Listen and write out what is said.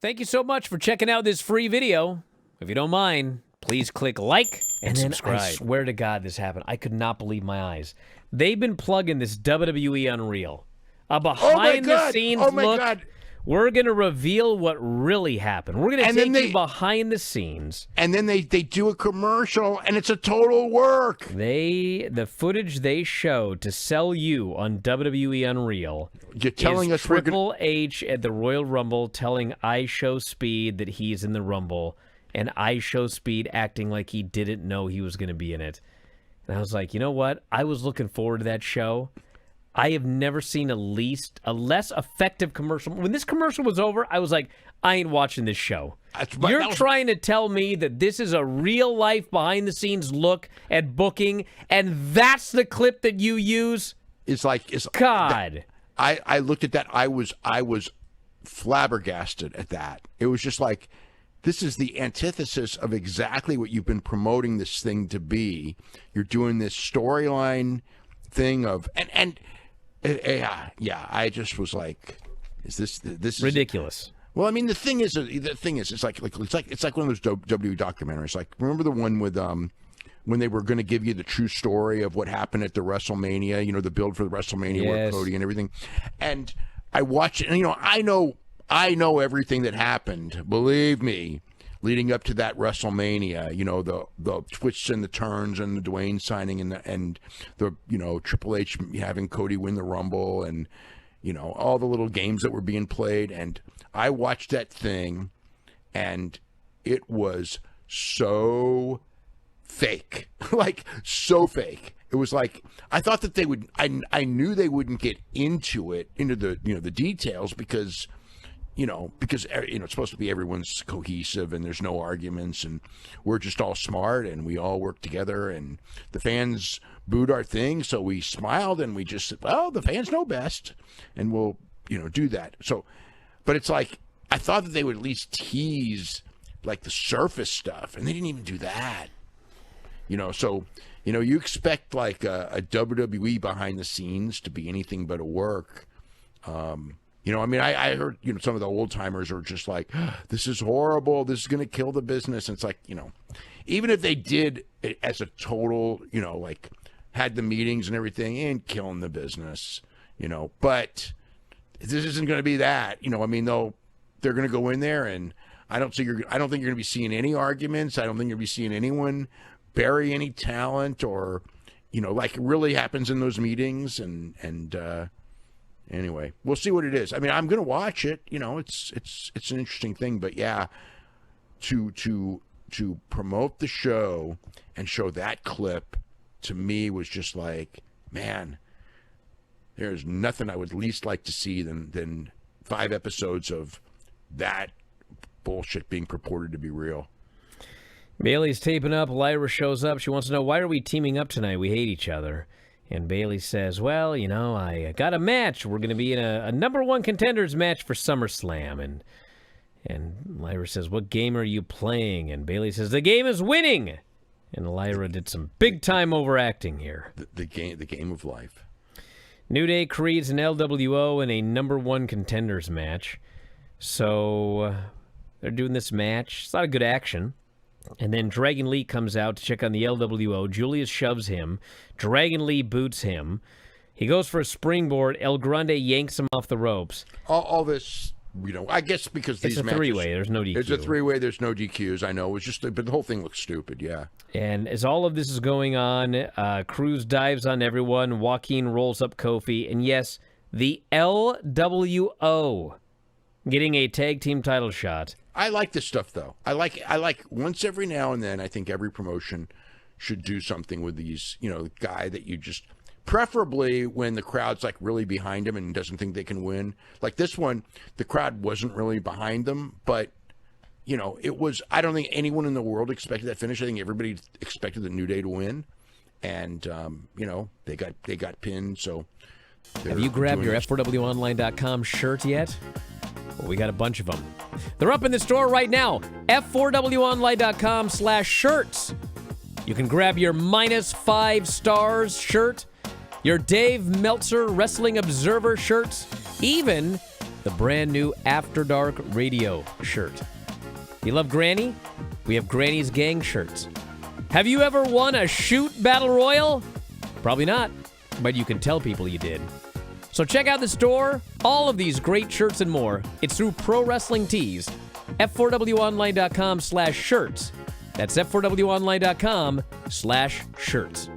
Thank you so much for checking out this free video. If you don't mind, please click like and subscribe. I swear to God this happened. I could not believe my eyes. They've been plugging this WWE Unreal. A behind-the-scenes look. God. We're going to reveal what really happened. We're going to take you behind the scenes. And then they do a commercial, and it's a total work. The footage they show to sell you on WWE Unreal You're telling us Triple H at the Royal Rumble telling ishowspeed that he's in the Rumble, and ishowspeed acting like he didn't know he was going to be in it. And I was like, you know what? I was looking forward to that show. I have never seen a less effective commercial. When this commercial was over, I was like, I ain't watching this show. You're trying to tell me that this is a real-life, behind-the-scenes look at booking, and that's the clip that you use? God. I looked at that. I was flabbergasted at that. It was just like, this is the antithesis of exactly what you've been promoting this thing to be. You're doing this storyline thing of I just was like, is this ridiculous? Well, I mean, the thing is, it's like one of those WWE documentaries. Like, remember the one with when they were going to give you the true story of what happened at the WrestleMania, you know, the build for the WrestleMania with Cody and everything. And I watched it, and I know everything that happened. Believe me. Leading up to that WrestleMania, you know, the twists and the turns and the Dwayne signing and the Triple H having Cody win the Rumble and, you know, all the little games that were being played. And I watched that thing, and it was so fake, like so fake. It was like, I thought that they would, I knew they wouldn't get into the details because it's supposed to be everyone's cohesive and there's no arguments and we're just all smart and we all work together and the fans booed our thing, so we smiled and we just said, well, the fans know best and we'll, do that. So, but it's like, I thought that they would at least tease like the surface stuff, and they didn't even do that. So, you expect like a WWE behind the scenes to be anything but a work. I heard, some of the old timers are just like, this is horrible. This is going to kill the business. And it's like, even if they did it as a total, like had the meetings and everything and killing the business, but this isn't going to be that, they're going to go in there and I don't think you're going to be seeing any arguments. I don't think you're going to be seeing anyone bury any talent or, like it really happens in those meetings and anyway, we'll see what it is. I mean, I'm going to watch it. It's an interesting thing, but yeah, to promote the show and show that clip to me was just like, man, there's nothing I would least like to see than 5 episodes of that bullshit being purported to be real. Bailey's taping up. Lyra shows up. She wants to know, why are we teaming up tonight? We hate each other. And Bailey says, well, I got a match. We're going to be in a number 1 contenders match for SummerSlam. And Lyra says, what game are you playing? And Bailey says, the game is winning. And Lyra did some big-time overacting here. The game of life. New Day, Creeds, and LWO in a number 1 contenders match. So they're doing this match. It's not a good action. And then Dragon Lee comes out to check on the LWO. Julius shoves him. Dragon Lee boots him. He goes for a springboard. El Grande yanks him off the ropes. All this, I guess because these matches... It's a 3-way. There's no DQ. It's a 3-way. There's no DQs. I know. It was just... But the whole thing looks stupid, yeah. And as all of this is going on, Cruz dives on everyone. Joaquin rolls up Kofi. And yes, the LWO getting a tag team title shot. I like this stuff, though. I like once every now and then, I think every promotion should do something with these, guy that you just, preferably when the crowd's like really behind him and doesn't think they can win. Like this one, the crowd wasn't really behind them, but, it was, I don't think anyone in the world expected that finish. I think everybody expected the New Day to win. And, they got pinned, so. Have you grabbed your F4WOnline.com shirt yet? Well, we got a bunch of them. They're up in the store right now. F4WOnline.com/shirts. You can grab your -5 stars shirt, your Dave Meltzer Wrestling Observer shirts, even the brand new After Dark Radio shirt. You love Granny? We have Granny's Gang shirts. Have you ever won a shoot battle royal? Probably not, but you can tell people you did. So check out the store. All of these great shirts and more. It's through Pro Wrestling Tees. F4WOnline.com/shirts. That's F4WOnline.com/shirts.